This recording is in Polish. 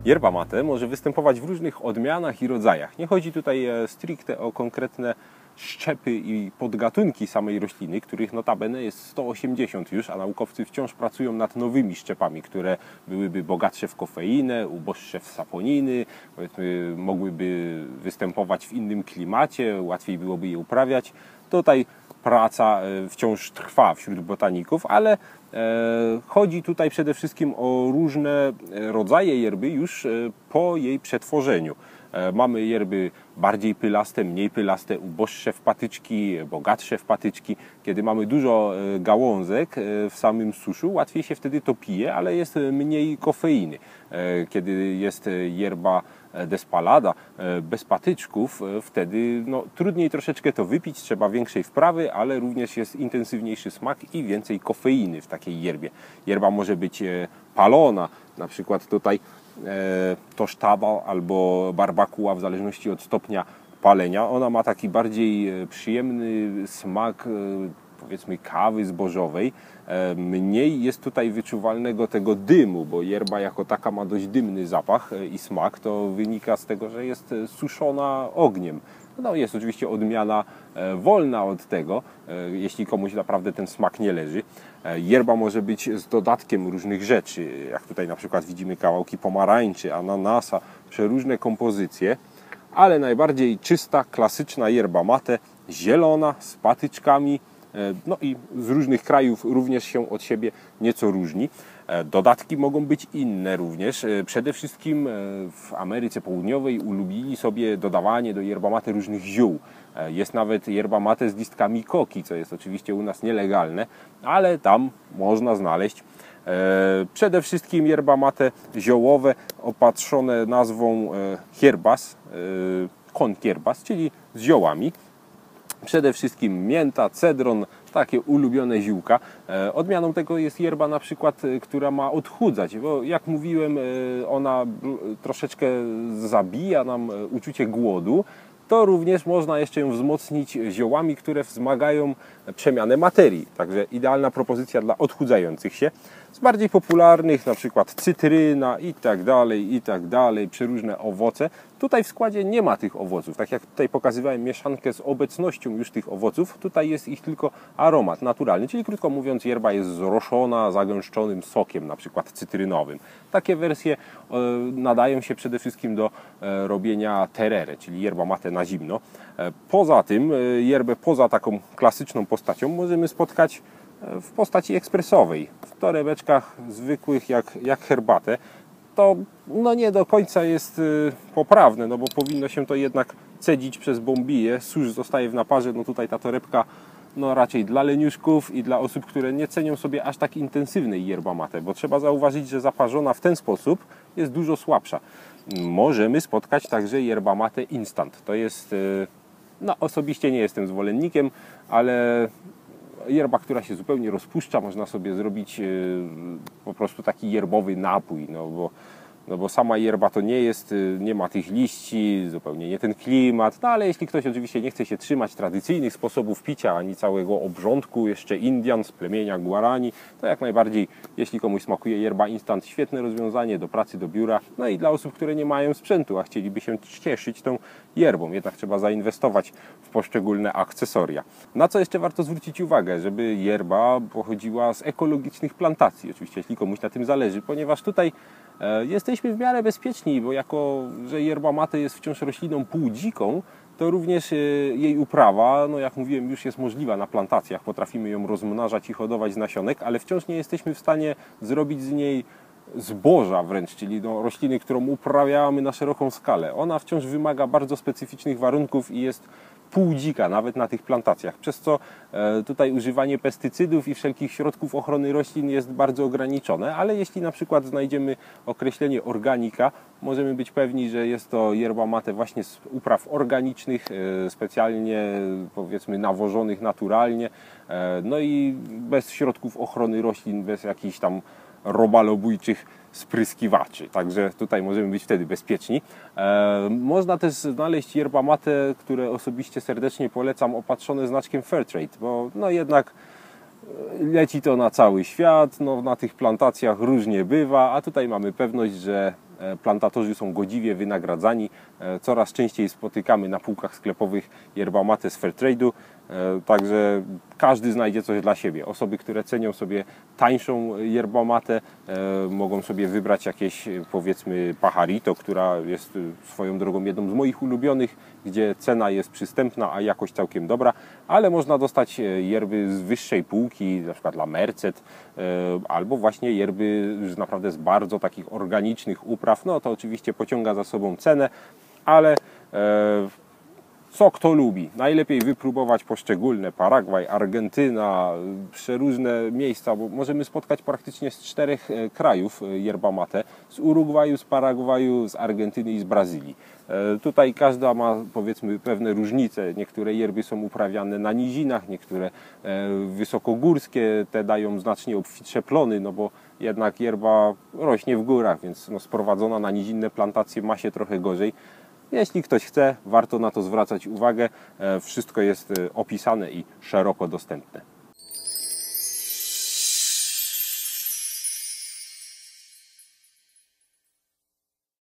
Yerba mate może występować w różnych odmianach i rodzajach. Nie chodzi tutaj stricte o konkretne szczepy i podgatunki samej rośliny, których notabene jest 180 już, a naukowcy wciąż pracują nad nowymi szczepami, które byłyby bogatsze w kofeinę, uboższe w saponiny, powiedzmy, mogłyby występować w innym klimacie, łatwiej byłoby je uprawiać. Tutaj praca wciąż trwa wśród botaników, ale chodzi tutaj przede wszystkim o różne rodzaje yerby już po jej przetworzeniu. Mamy yerby bardziej pylaste, mniej pylaste, uboższe w patyczki, bogatsze w patyczki. Kiedy mamy dużo gałązek w samym suszu, łatwiej się wtedy to pije, ale jest mniej kofeiny. Kiedy jest yerba despalada bez patyczków, wtedy trudniej troszeczkę to wypić, trzeba większej wprawy, ale również jest intensywniejszy smak i więcej kofeiny w takiej yerbie. Yerba może być palona, na przykład tutaj tosztaba albo barbakua, w zależności od stopnia palenia. Ona ma taki bardziej przyjemny smak, powiedzmy, kawy zbożowej. Mniej jest tutaj wyczuwalnego tego dymu, bo yerba jako taka ma dość dymny zapach i smak. To wynika z tego, że jest suszona ogniem. Jest oczywiście odmiana wolna od tego, jeśli komuś naprawdę ten smak nie leży. Yerba może być z dodatkiem różnych rzeczy, jak tutaj na przykład widzimy kawałki pomarańczy, ananasa, przeróżne kompozycje, ale najbardziej czysta, klasyczna yerba mate, zielona, z patyczkami, i z różnych krajów również się od siebie nieco różni. Dodatki mogą być inne również. Przede wszystkim w Ameryce Południowej ulubili sobie dodawanie do yerba mate różnych ziół. Jest nawet yerba mate z listkami koki, co jest oczywiście u nas nielegalne, ale tam można znaleźć. Przede wszystkim yerba mate ziołowe opatrzone nazwą hierbas, con hierbas, czyli z ziołami. Przede wszystkim mięta, cedron, takie ulubione ziółka. Odmianą tego jest yerba na przykład, która ma odchudzać, bo jak mówiłem, ona troszeczkę zabija nam uczucie głodu. To również można jeszcze ją wzmocnić ziołami, które wzmagają przemianę materii. Także idealna propozycja dla odchudzających się. Z bardziej popularnych na przykład cytryna i tak dalej, przeróżne owoce. Tutaj w składzie nie ma tych owoców. Tak jak tutaj pokazywałem mieszankę z obecnością już tych owoców, tutaj jest ich tylko aromat naturalny, czyli krótko mówiąc yerba jest zroszona zagęszczonym sokiem, na przykład cytrynowym. Takie wersje nadają się przede wszystkim do robienia terere, czyli yerba mate na zimno. Poza tym yerbę poza taką klasyczną postacią możemy spotkać w postaci ekspresowej, w torebeczkach zwykłych jak herbatę. To nie do końca jest poprawne, bo powinno się to jednak cedzić przez bombiję. Susz zostaje w naparze, tutaj ta torebka raczej dla leniuszków i dla osób, które nie cenią sobie aż tak intensywnej yerba mate, bo trzeba zauważyć, że zaparzona w ten sposób jest dużo słabsza. Możemy spotkać także yerba mate instant. To jest, osobiście nie jestem zwolennikiem, ale yerba, która się zupełnie rozpuszcza, można sobie zrobić po prostu taki yerbowy napój, bo sama yerba to nie ma tych liści, zupełnie nie ten klimat, ale jeśli ktoś oczywiście nie chce się trzymać tradycyjnych sposobów picia, ani całego obrządku jeszcze Indian z plemienia Guarani, to jak najbardziej, jeśli komuś smakuje yerba instant, świetne rozwiązanie do pracy, do biura, i dla osób, które nie mają sprzętu, a chcieliby się cieszyć tą yerbą, jednak trzeba zainwestować w poszczególne akcesoria. Na co jeszcze warto zwrócić uwagę, żeby yerba pochodziła z ekologicznych plantacji, oczywiście jeśli komuś na tym zależy, ponieważ tutaj jesteśmy w miarę bezpieczni, bo jako, że yerba mate jest wciąż rośliną półdziką, to również jej uprawa, jak mówiłem, już jest możliwa na plantacjach. Potrafimy ją rozmnażać i hodować z nasionek, ale wciąż nie jesteśmy w stanie zrobić z niej zboża wręcz, czyli rośliny, którą uprawiamy na szeroką skalę. Ona wciąż wymaga bardzo specyficznych warunków i jest półdzika, nawet na tych plantacjach, przez co tutaj używanie pestycydów i wszelkich środków ochrony roślin jest bardzo ograniczone, ale jeśli na przykład znajdziemy określenie organika, możemy być pewni, że jest to yerba mate właśnie z upraw organicznych, specjalnie powiedzmy nawożonych naturalnie, i bez środków ochrony roślin, bez jakichś tam robalobójczych spryskiwaczy. Także tutaj możemy być wtedy bezpieczni. Można też znaleźć yerba mate, które osobiście serdecznie polecam, opatrzone znaczkiem Fairtrade, bo jednak leci to na cały świat, na tych plantacjach różnie bywa, a tutaj mamy pewność, że Plantatorzy są godziwie wynagradzani. Coraz częściej spotykamy na półkach sklepowych yerba mate z Fairtrade'u. Także każdy znajdzie coś dla siebie. Osoby, które cenią sobie tańszą yerba mate, mogą sobie wybrać jakieś, powiedzmy, Pajarito, która jest swoją drogą jedną z moich ulubionych, gdzie cena jest przystępna, a jakość całkiem dobra, ale można dostać yerby z wyższej półki, na przykład La Merced, albo właśnie yerby naprawdę z bardzo takich organicznych upraw. No to oczywiście pociąga za sobą cenę, ale co kto lubi. Najlepiej wypróbować poszczególne. Paragwaj, Argentyna, przeróżne miejsca, bo możemy spotkać praktycznie z 4 krajów yerba mate. Z Urugwaju, z Paragwaju, z Argentyny i z Brazylii. Tutaj każda ma, powiedzmy, pewne różnice. Niektóre yerby są uprawiane na nizinach, niektóre wysokogórskie, te dają znacznie obfitsze plony, no bo jednak yerba rośnie w górach, więc no, sprowadzona na nizinne plantacje ma się trochę gorzej. Jeśli ktoś chce, warto na to zwracać uwagę. Wszystko jest opisane i szeroko dostępne.